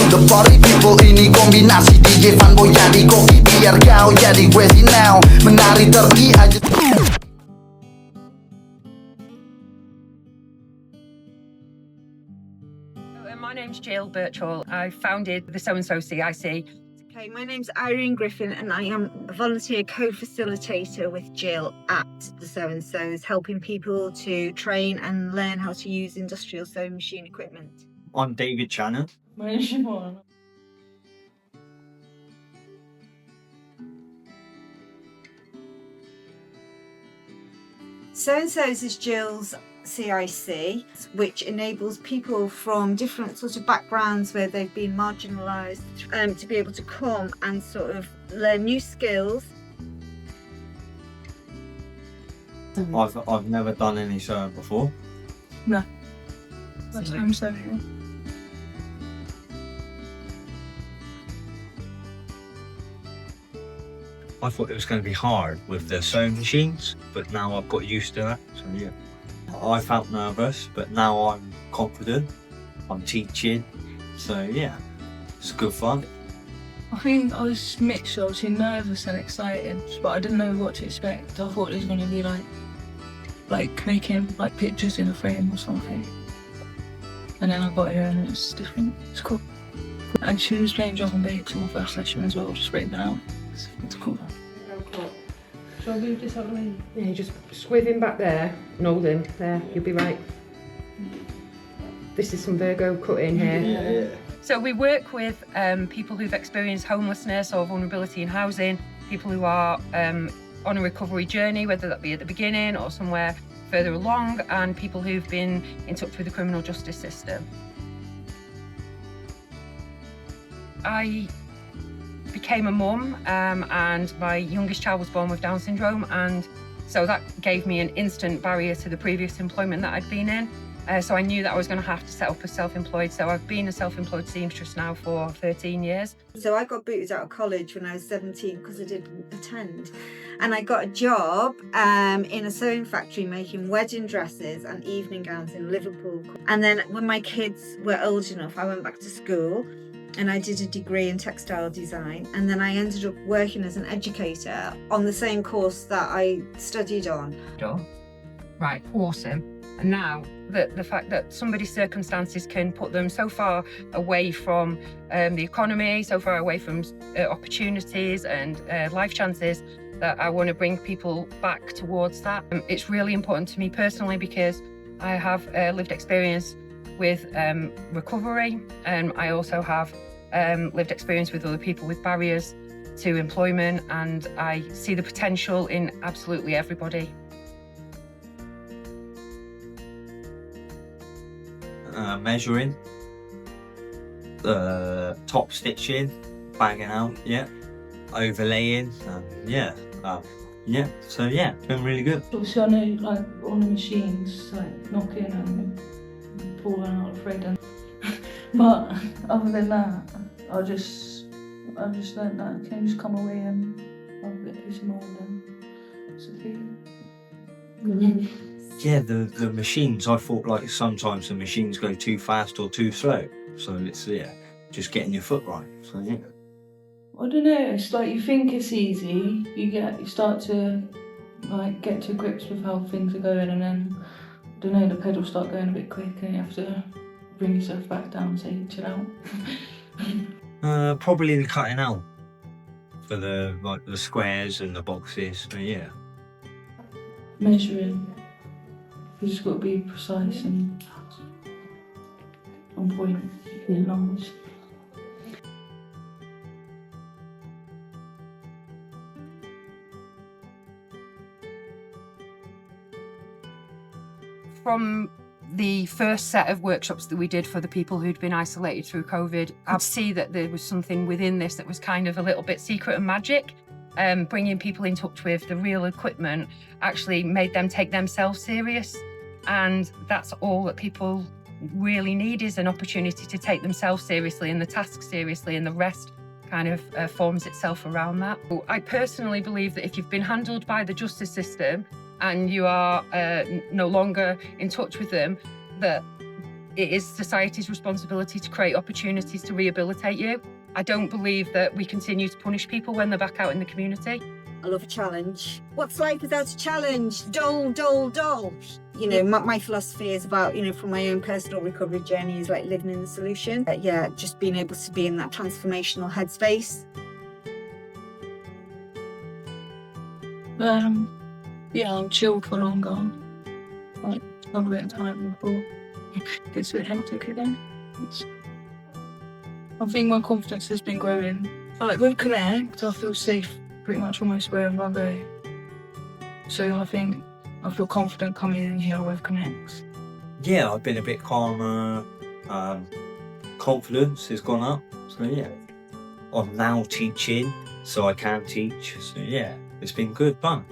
The party people ini kombinasi DJ fanboy jadi koki biar kau jadi crazy now. Menari terki aja. My name's Jill Birchall. I founded the Sew&Sew CIC. Okay, my name's Irene Griffin and I am a volunteer co-facilitator with Jill at the Sew&Sews, helping people to train and learn how to use industrial sewing machine equipment. I'm David Channon. My name's Siobhan. Sew&Sews is Jill's CIC, which enables people from different sort of backgrounds where they've been marginalised to be able to come and sort of learn new skills. I've never done any sewing before. No. First time sewing. I thought it was going to be hard with the sewing machines, but now I've got used to that, so yeah. I felt nervous, but now I'm confident. I'm teaching, so yeah, it's good fun. I think I was mixed, obviously nervous and excited, but I didn't know what to expect. I thought it was going to be like making like pictures in a frame or something. And then I got here and it's different. It's cool. And she was playing drum and bass in my first session as well, just breaking out. It's cool. Shall I move this out of the way? Yeah, you just squeeze him back there and hold him. There, you'll be right. This is some Virgo cutting here. Yeah. So we work with people who've experienced homelessness or vulnerability in housing, people who are on a recovery journey, whether that be at the beginning or somewhere further along, and people who've been in touch with the criminal justice system. I became a mum and my youngest child was born with Down syndrome, and so that gave me an instant barrier to the previous employment that I'd been in. So I knew that I was going to have to set up as self-employed. So I've been a self-employed seamstress now for 13 years. So I got booted out of college when I was 17 because I didn't attend. And I got a job in a sewing factory making wedding dresses and evening gowns in Liverpool. And then when my kids were old enough, I went back to school and I did a degree in textile design. And then I ended up working as an educator on the same course that I studied on. Right, awesome. And now the fact that somebody's circumstances can put them so far away from the economy, so far away from opportunities and life chances, that I want to bring people back towards that. It's really important to me personally because I have lived experience with recovery, and I also have lived experience with other people with barriers to employment, and I see the potential in absolutely everybody. Measuring, top stitching, bagging out, yeah, overlaying, yeah, so yeah, it's been really good. Obviously I know like on the machines, like knocking and pulling out the thread and but other than that, I just learned that I can just come away and I'll get this mold and it's a feeling. Yeah, the machines, I thought like sometimes the machines go too fast or too slow. So it's, yeah, just getting your foot right. So yeah. I don't know, it's like you think it's easy, you start to like get to grips with how things are going, and then, I don't know, the pedals start going a bit quick and you have to bring yourself back down and say chill out. Probably the cutting out for the squares and the boxes, but yeah. Measuring. You just got to be precise and on point in lines. From the first set of workshops that we did for the people who'd been isolated through COVID, I'd see that there was something within this that was kind of a little bit secret and magic. Bringing people in touch with the real equipment actually made them take themselves serious. And that's all that people really need, is an opportunity to take themselves seriously and the task seriously, and the rest kind of forms itself around that. I personally believe that if you've been handled by the justice system and you are no longer in touch with them, that it is society's responsibility to create opportunities to rehabilitate you. I don't believe that we continue to punish people when they're back out in the community. I love a challenge. What's life without a challenge? Dull, dull, dull. You know, my philosophy is about, you know, from my own personal recovery journey is like living in the solution. Yeah, just being able to be in that transformational headspace. Yeah, I'm chill for longer. Like, have a bit of time before it gets a bit hectic again. I think my confidence has been growing. Like with Konnect, I feel safe pretty much almost wherever I go. So I think I feel confident coming in here with Konnect. Yeah, I've been a bit calmer. Confidence has gone up. So yeah, I'm now teaching, so I can teach. So yeah, it's been good fun.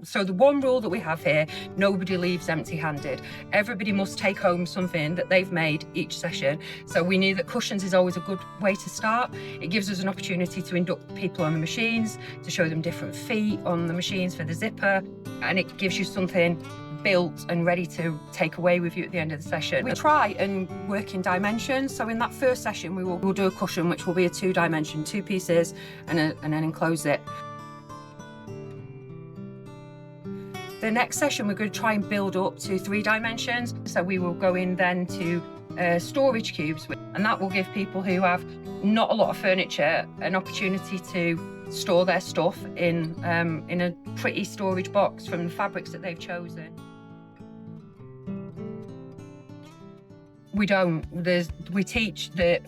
So the one rule that we have here, nobody leaves empty-handed. Everybody must take home something that they've made each session. So we knew that cushions is always a good way to start. It gives us an opportunity to induct people on the machines, to show them different feet on the machines for the zipper, and it gives you something built and ready to take away with you at the end of the session. We try and work in dimensions. So in that first session, we'll do a cushion, which will be a 2-dimension, 2 pieces and an enclosed zip. The next session, we're going to try and build up to 3 dimensions. So we will go in then to storage cubes, and that will give people who have not a lot of furniture an opportunity to store their stuff in a pretty storage box from the fabrics that they've chosen. We don't. We teach to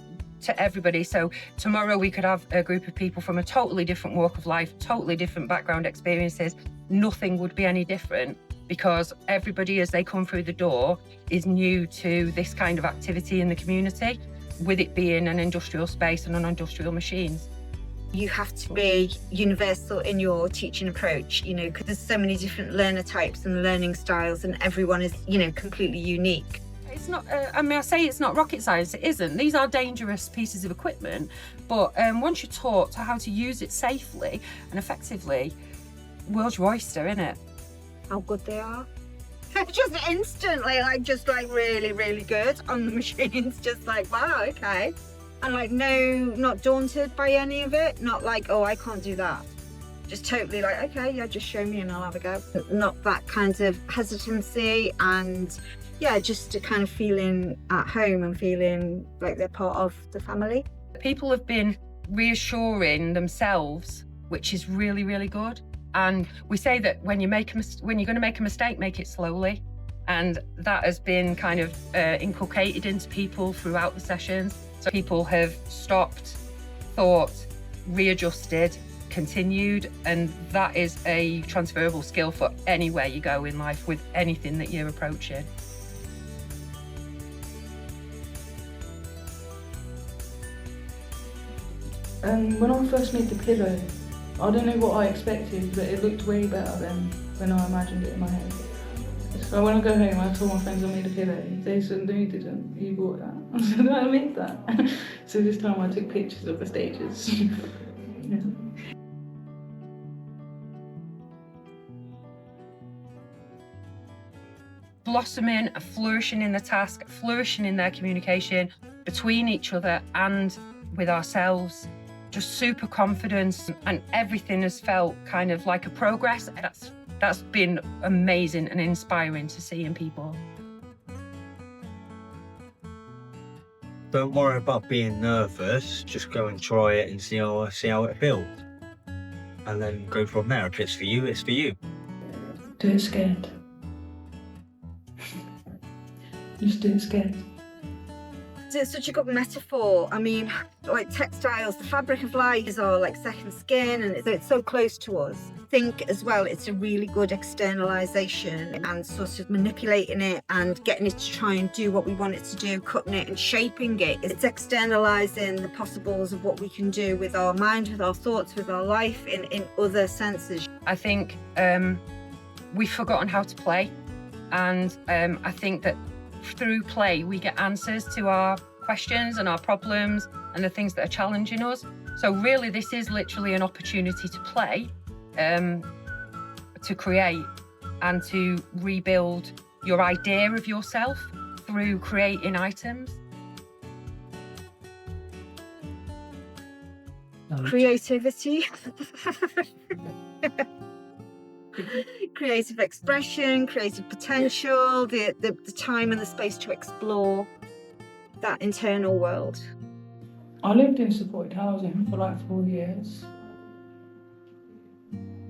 everybody. So tomorrow we could have a group of people from a totally different walk of life, totally different background experiences. Nothing would be any different because everybody, as they come through the door, is new to this kind of activity in the community, with it being an industrial space and on industrial machines. You have to be universal in your teaching approach, you know, because there's so many different learner types and learning styles, and everyone is, you know, completely unique. It's not, I say it's not rocket science, it isn't. These are dangerous pieces of equipment, but once you're taught how to use it safely and effectively, world's your oyster, innit? How good they are. Just instantly, just really, really good on the machines. Just like, wow, okay. And like, no, not daunted by any of it. Not like, oh, I can't do that. Just totally like, okay, yeah, just show me and I'll have a go. Not that kind of hesitancy, and yeah, just a kind of feeling at home and feeling like they're part of the family. People have been reassuring themselves, which is really, really good. And we say that when you're going to make a mistake, make it slowly. And that has been kind of inculcated into people throughout the sessions. So people have stopped, thought, readjusted, continued, and that is a transferable skill for anywhere you go in life with anything that you're approaching. When I first made the pillow, I don't know what I expected, but it looked way better than when I imagined it in my head. So when I go home, I told my friends I made a pillow. They said, no, you didn't. You bought that. I said, no, I made that. So this time I took pictures of the stages. Yeah. Blossoming, flourishing in the task, flourishing in their communication between each other and with ourselves. Just super confidence, and everything has felt kind of like a progress. That's been amazing and inspiring to see in people. Don't worry about being nervous, just go and try it and see how it feels. And then go from there. If it's for you, it's for you. Do it scared. Just do it scared. It's such a good metaphor. I mean, like textiles, the fabric of life is our like second skin, and it's so close to us. I think as well, it's a really good externalization and sort of manipulating it and getting it to try and do what we want it to do, cutting it and shaping it. It's externalizing the possibles of what we can do with our mind, with our thoughts, with our life in other senses. I think we've forgotten how to play, and I think that through play we get answers to our questions and our problems and the things that are challenging us. So really this is literally an opportunity to play, to create, and to rebuild your idea of yourself through creating items. Creativity. Creative expression, creative potential, the time and the space to explore that internal world. I lived in supported housing for like 4 years,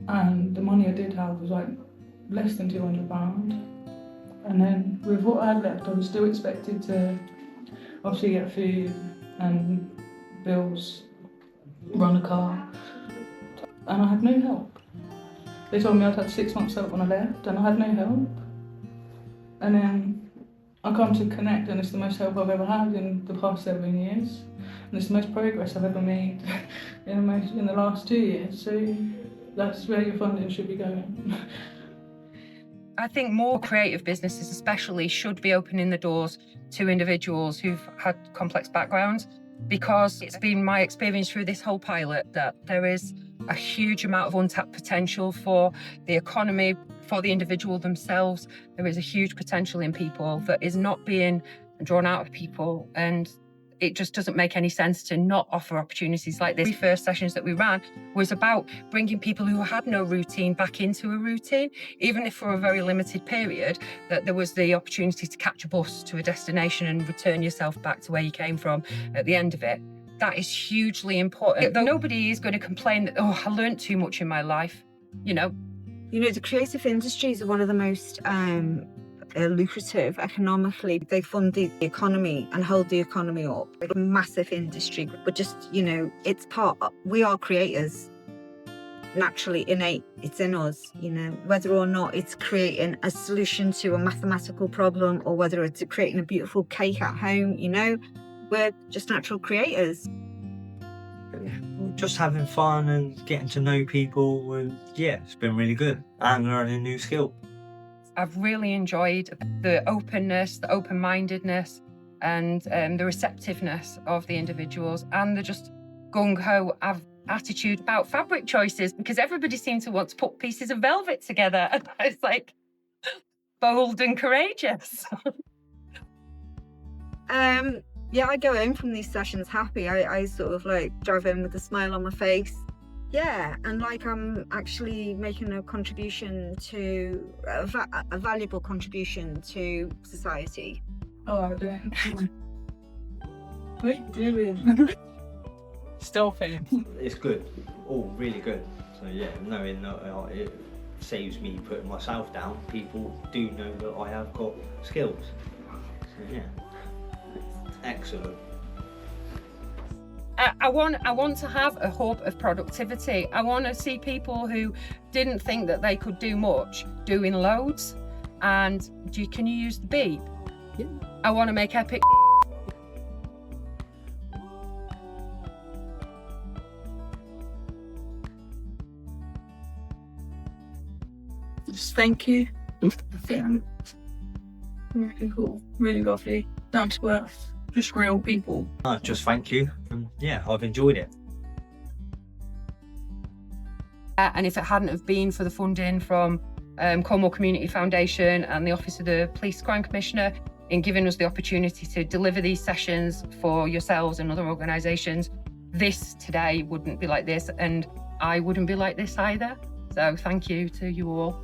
and the money I did have was like less than £200. And then with what I had left, I was still expected to obviously get food and bills, run a car, and I had no help. They told me I'd had 6 months help when I left, and I had no help. And then I come to Konnect, and it's the most help I've ever had in the past 7 years. And it's the most progress I've ever made in the last 2 years. So that's where your funding should be going. I think more creative businesses especially should be opening the doors to individuals who've had complex backgrounds, because it's been my experience through this whole pilot that there is a huge amount of untapped potential for the economy, for the individual themselves. There is a huge potential in people that is not being drawn out of people, and it just doesn't make any sense to not offer opportunities like this. The first sessions that we ran was about bringing people who had no routine back into a routine, even if for a very limited period, that there was the opportunity to catch a bus to a destination and return yourself back to where you came from at the end of it. That is hugely important. Nobody is going to complain that, oh, I learned too much in my life, you know. You know, the creative industries are one of the most lucrative economically. They fund the economy and hold the economy up. It's a massive industry, but just, you know, it's we are creators. Naturally innate, it's in us, you know, whether or not it's creating a solution to a mathematical problem or whether it's creating a beautiful cake at home, you know, we're just natural creators. Just having fun and getting to know people, and yeah, it's been really good, and learning new skills. I've really enjoyed the openness, the open-mindedness, and the receptiveness of the individuals, and the just gung-ho attitude about fabric choices, because everybody seemed to want to put pieces of velvet together, and I was like, bold and courageous. Yeah, I go home from these sessions happy. I sort of like drive home with a smile on my face. Yeah, and like I'm actually making a contribution to a valuable contribution to society. Oh, I'm doing. What are you doing? Stop it. It's good, all really good. So yeah, knowing that it saves me putting myself down, people do know that I have got skills. So yeah, excellent. I want to have a hub of productivity. I want to see people who didn't think that they could do much doing loads. And can you use the beep? Yeah. I want to make epic. Just thank you. Really cool, really lovely, down to earth. Just real people. Just thank you, and yeah, I've enjoyed it. And if it hadn't have been for the funding from Cornwall Community Foundation and the Office of the Police Crime Commissioner in giving us the opportunity to deliver these sessions for yourselves and other organisations, this today wouldn't be like this, and I wouldn't be like this either. So thank you to you all.